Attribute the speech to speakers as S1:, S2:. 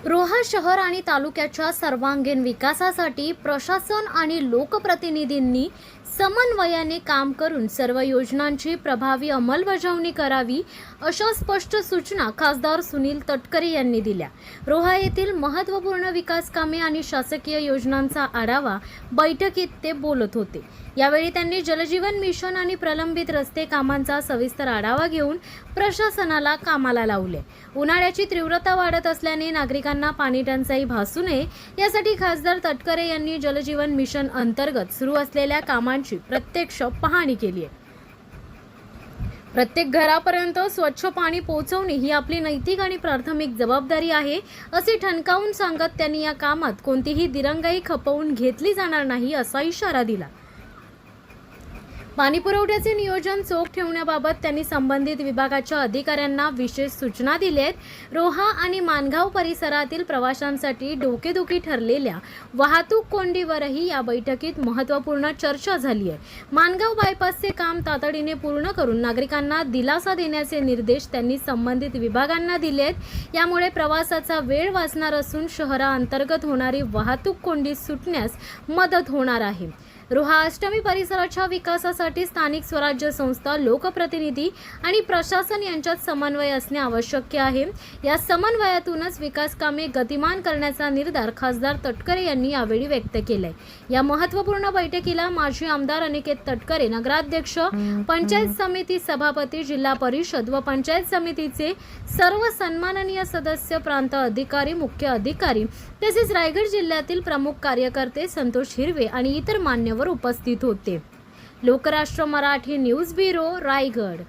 S1: रोहा शहर आणि तालुक्याच्या सर्वांगीण विकासासाठी प्रशासन आणि लोकप्रतिनिधींनी समन्वयाने काम करून सर्व योजनांची प्रभावी अंमलबजावणी करावी, अशा स्पष्ट सूचना खासदार सुनील तटकरे यांनी दिल्या। रोहा येथील महत्त्वपूर्ण विकास कामे आणि शासकीय योजनांचा आढावा बैठकीत ते बोलत होते। यावेळी त्यांनी जलजीवन मिशन आणि प्रलंबित रस्ते कामांचा सविस्तर आढावा घेऊन प्रशासनाला कामाला लावले। उन्हाळ्याची तीव्रता वाढत असल्याने नागरिकांना पाणी टंचाई भासू नये यासाठी खासदार तटकरे यांनी जलजीवन मिशन अंतर्गत सुरू असलेल्या कामांची प्रत्यक्ष पाहणी केली आहे। प्रत्येक घरापर्यंत स्वच्छ पाणी पोहोचवणे ही आपली नैतिक आणि प्राथमिक जबाबदारी आहे, असे ठणकावून सांगत त्यांनी या कामात कोणतीही दिरंगाई खपवून घेतली जाणार नाही असा इशारा दिला। पाणी पुरवठ्याचे नियोजन चोख ठेवण्याबाबत त्यांनी संबंधित विभागाच्या अधिकाऱ्यांना विशेष सूचना दिल्या आहेत। रोहा आणि मानगाव परिसरातील प्रवाशांसाठी डोकेदुखी ठरलेल्या वाहतूक कोंडीवरही या बैठकीत महत्त्वपूर्ण चर्चा झाली आहे। मानगाव बायपासचे काम तातडीने पूर्ण करून नागरिकांना दिलासा देण्याचे निर्देश त्यांनी संबंधित विभागांना दिले आहेत। यामुळे प्रवासाचा वेळ वाचणार असून शहराअंतर्गत होणारी वाहतूक कोंडी सुटण्यास मदत होणार आहे। रोहा अष्टमी परिसराच्या विकासासाठी स्थानिक स्वराज्य संस्था, लोकप्रतिनिधी आणि प्रशासन यांच्यात समन्वय असणे आवश्यक आहे। या समन्वयातूनच विकास कामे गतिमान करण्याचा निर्धार खासदार तटकरे यांनी यावेळी व्यक्त केलाय। या महत्त्वपूर्ण बैठकीला माजी आमदार अनिकेत तटकरे, नगराध्यक्ष, पंचायत समिती सभापती, जिल्हा परिषद व पंचायत समितीचे सर्व सन्माननीय सदस्य, प्रांत अधिकारी, मुख्य अधिकारी तसेच रायगड जिल्ह्यातील प्रमुख कार्यकर्ते, संतोष हिरवे आणि इतर मान्यवर उपस्थित होते। Lokrashtra Marathi news bureau, Raigad.